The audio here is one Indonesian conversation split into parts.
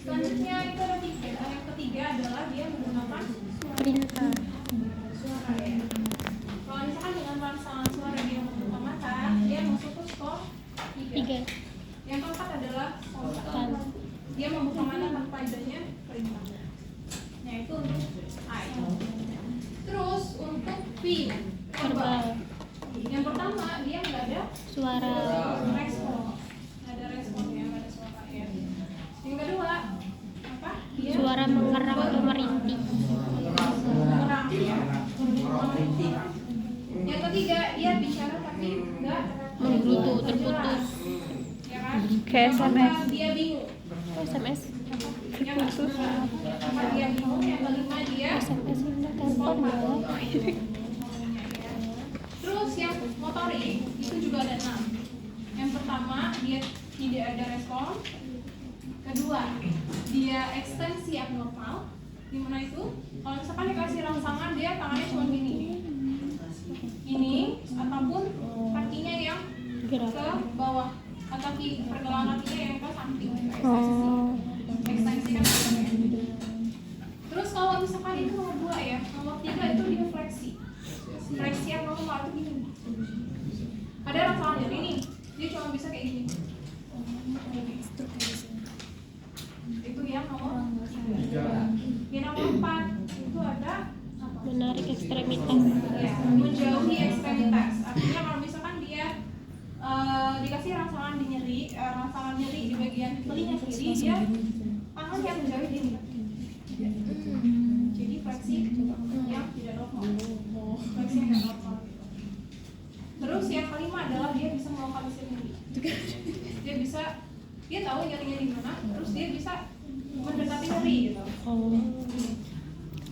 Selanjutnya itu ada tiga. Yang ketiga adalah dia menggunakan perintah. suara ya. Kalau misalkan dengan rangsangan suara dia membuka mata, dia masuk ke skor 3. Yang keempat adalah spontan. Dia membuka mata tanpa adanya perintah. Nah itu untuk I. Terus untuk V, verbal. Yang pertama dia nggak ada Suara. respon, nggak ada respon ya, nggak ada suara ya. Yang kedua apa? Dia Suara mengerang atau merintih. mengerang ya. Yang ketiga dia bicara tapi nggak Menggerutu, jelas. terputus. Ya kan? Kayak Yang SMS. keempat, dia bingung. SMS. Yang keempat dia bingung. Yang kelima dia SMS ini telepon ya. Terus yang motorik itu juga ada 6. Yang pertama dia tidak ada respon. Kedua dia ekstensi abnormal. Gimana itu? Kalau misalkan dikasih rangsangan dia tangannya cuma gini, ini ataupun kakinya yang Gerak. ke bawah atau pergelangan kakinya yang ke samping. Oh. Ekstensi kan gitu. Terus kalau misalkan itu nomor 2 ya, nomor 3 itu dia fleksi. Fleksi yang normal itu gini. Ada rangsangannya ini, dia cuma bisa kayak gini. Itu yang nomor 3. Yang nomor 4 itu ada apa? Menarik ekstremitas. Ya, menjauhi ekstremitas. Artinya kalau misalkan dia dikasih rangsangan nyeri di bagian telinga kiri, dia tangan yang menjauhi gini. Jadi fleksi yang tidak normal. Fleksi yang tidak normal. Terus yang kelima adalah dia bisa melokalisir nyeri. Dia tahu nyerinya di mana, terus dia bisa mendekati nyeri gitu.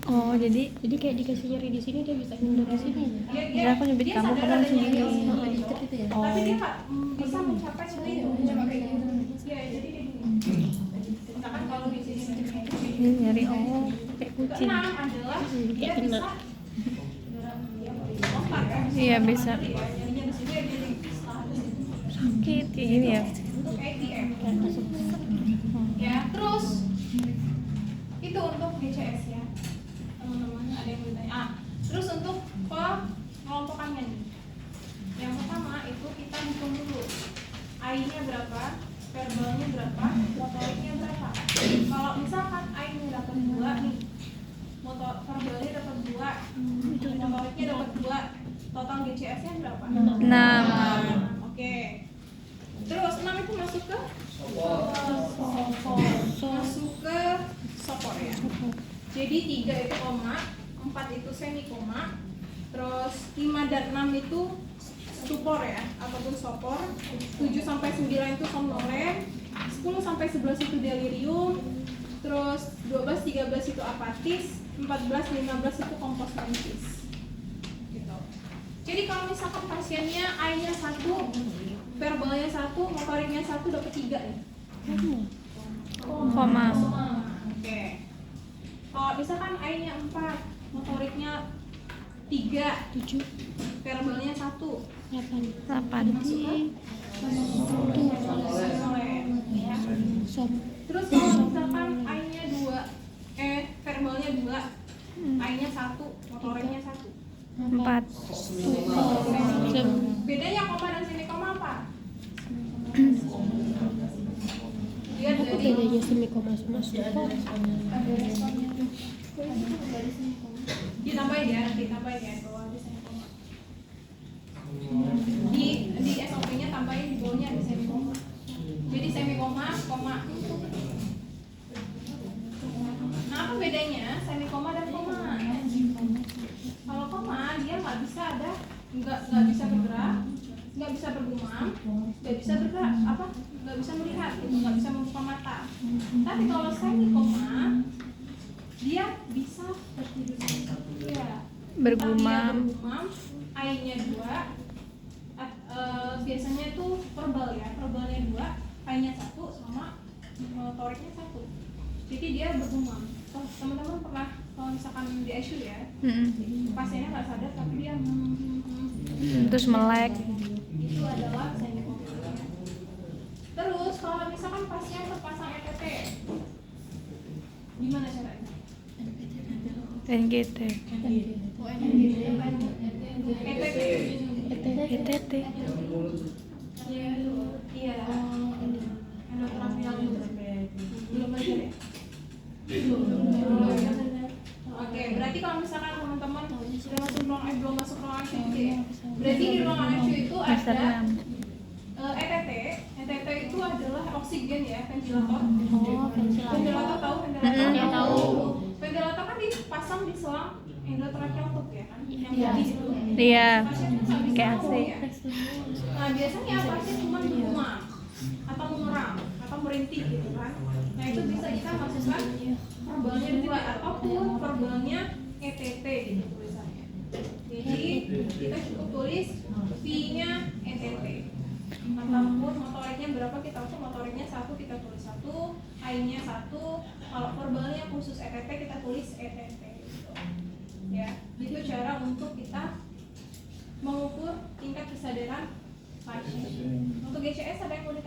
Oh, jadi kayak dikasih nyeri di sini dia bisa mundur di sini. Bisa aku nyubit kamu, sadar kamu ada langsung nyeri gini. di situ. Oh. Tapi dia nggak bisa mencapai nyeri itu. Ya, jadi kayak gini. Misalkan kalau di sini Ini nyari kayak kucing. keenam adalah dia Kayak kena. bisa lompat kan? Iya, bisa. Nyerinya di sini jadi Sakit kayak gini ya. untuk ATM. Ya, terus itu untuk GCS ya. Teman-teman ada yang bertanya. Terus untuk pengelompokannya nih. Yang pertama itu kita hitung dulu. I-nya berapa, verbalnya berapa, motoriknya berapa. Kalau misalkan I-nya dapat 2 nih, verbalnya dapat 2, motoriknya dapat 2, total GCS-nya berapa? 6. Oke. Terus 6 itu masuk ke masuk ke sopor ya. Jadi 3 itu koma, 4 itu semikoma, terus 5 dan 6 itu stupor ya, ataupun sopor, 7 sampai 9 itu somnolen, 10 sampai 11 itu delirium, terus 12 13 itu apatis, 14 15 itu kompos mentis. Gitu. Jadi kalau misalkan pasiennya I-nya 1, verbalnya 1, motoriknya 1 dapat 3 nih. Koma. Oke. Kalau misalkan I-nya 4, motoriknya 3, 7, verbalnya 1, 8. ya. Som. Terus kalau misalkan I-nya 2, verbalnya 2, I-nya 1, motoriknya 1. 4. Bedanya koma dan semikoma apa? Dia Apa dari bedanya semikoma sama stupor? ditambahin ya, bahwa ada semikoma. Di SOP-nya tambahin di bawahnya ada semikoma. Jadi semikoma, koma. Nah, apa bedanya semikoma dan koma? Kalau koma dia nggak bisa bisa bergerak, nggak bisa bergumam, nggak bisa bergerak, nggak bisa melihat, nggak bisa membuka mata. Tapi kalau semikoma dia bisa tertidur. Ya. Bergumam. I-nya 2, biasanya itu verbal ya, verbalnya 2, I-nya 1 sama motoriknya 1. Jadi dia bergumam. Teman-teman pernah kalau misalkan di ICU ya, pasiennya nggak sadar tapi dia Terus melek. itu adalah semikoma. Terus kalau misalkan pasien terpasang ETT, NGT. ETT. ETT. Iya. Endoterapi yang belum belajar ya? Oke, berarti kalau misalkan teman-teman sudah masuk belum masuk ruang ICU gitu ya. Berarti di ruang ICU itu Semester ada 6. ETT. ETT itu adalah oksigen ya, ventilator. Oh, ventilator. Ventilator tahu ventilator? Ya, tahu. Ventilator kan dipasang di selang endotracheal tube ya kan? Yang tadi itu. Iya. Pasien itu nggak bisa Kayak ngomong AC. ya. Nah biasanya pasien cuma bergumam atau mengerang atau merintih gitu kan. Nah itu bisa kita masukkan verbalnya 2 ataupun verbalnya ETT gitu tulisannya. Jadi kita cukup tulis V-nya ETT. Ataupun motoriknya berapa kita tulis, motoriknya 1 kita tulis 1, I-nya 1. Kalau verbalnya khusus ETT kita tulis ETT gitu. Ya, itu cara untuk kita mengukur tingkat kesadaran pasien. Untuk GCS ada yang mau